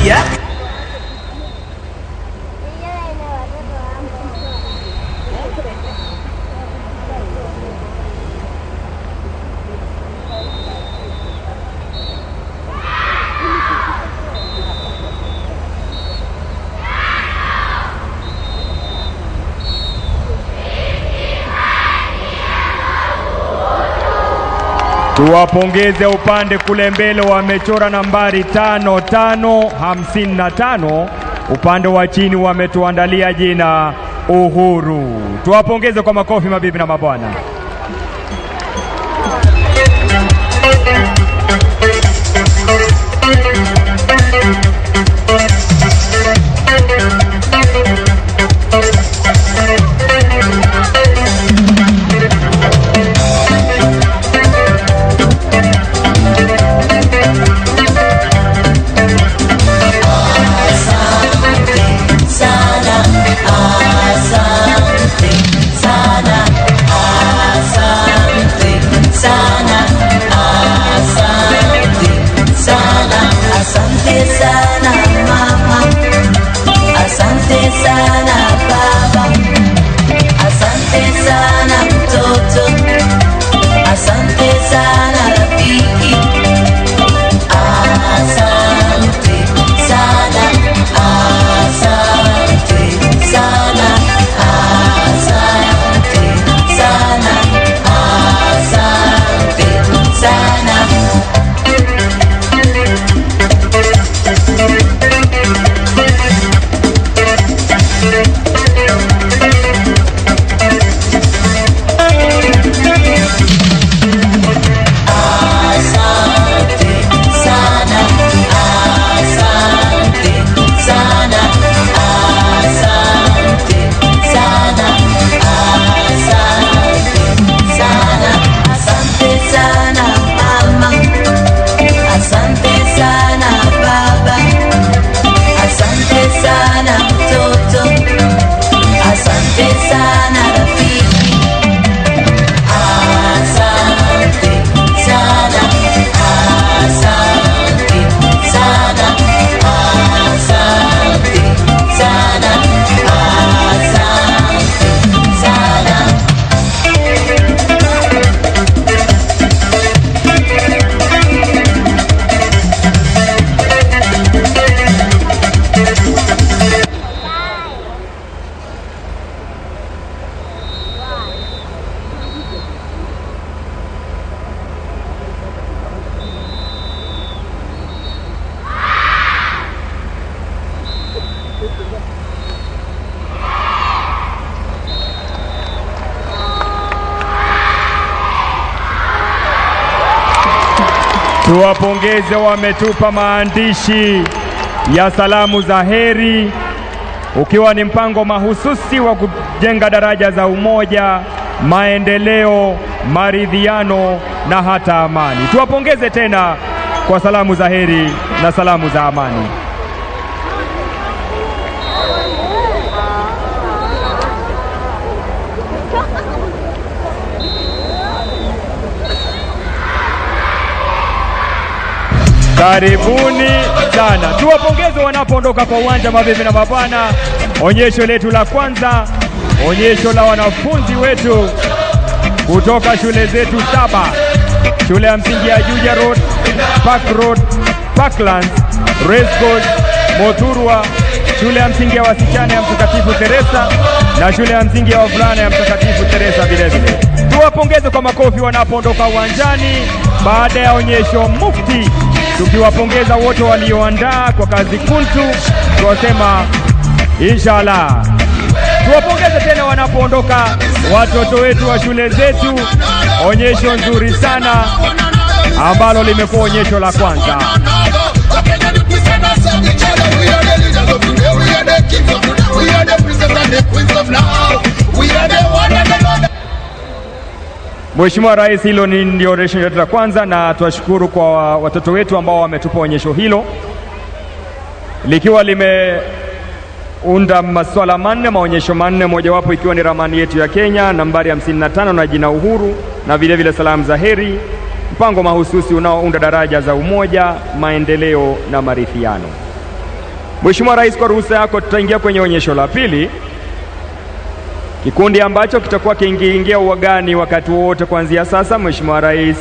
ya. Tuwapongeze upande kule mbele, wamechora nambari 5555. Upande wa chini wametuandalia jina Uhuru. Tuwapongeze kwa makofi mabibi na mabwana. Tuwapongeze, wametupa maandishi ya salamu za heri, ukiwa ni mpango mahususi wa kujenga daraja za umoja, maendeleo, maridhiano na hata amani. Tuwapongeze tena kwa salamu za heri na salamu za amani. Karibuni sana. Tuwapongeze wanapoondoka kwa uwanja, mabibi na mabwana. Onyesho letu la kwanza, onyesho la wanafunzi wetu kutoka shule zetu 7. Shule ya msingi ya Juja Road, Park Road, Parklands, Race Course, Mothurwa, shule ya msingi ya wasichana ya Mtakatifu Teresa na shule ya msingi ya wavulana ya Mtakatifu Teresa vile vile. Tuwapongeze kwa makofi wanapoondoka uwanjani baada ya onyesho mufti, tukiwapongeza wote walioandaa kwa kazi kuntu. Tuwasema inshallah. Tuwapongeze tena wanapoondoka watoto wetu wa shule zetu. Onyesho nzuri sana ambalo limekuwa onyesho la kwanza. Mheshimiwa Rais, hilo ndio onyesho letu la kwanza, na tuwashukuru kwa watoto wetu ambao wametupa onyesho hilo, likiwa limeunda masuala manne, maonyesho manne, mojawapo ikiwa ni ramani yetu ya Kenya nambari 55 na jina Uhuru, na vile vile salamu za heri, mpango mahususi unaounda daraja za umoja, maendeleo na maridhiano. Mheshimiwa Rais, kwa ruhusa yako tutaingia kwenye onyesho la pili, kikundi ambacho kitakuwa kiingia uwagani wakati wote kuanzia sasa. Mheshimiwa Rais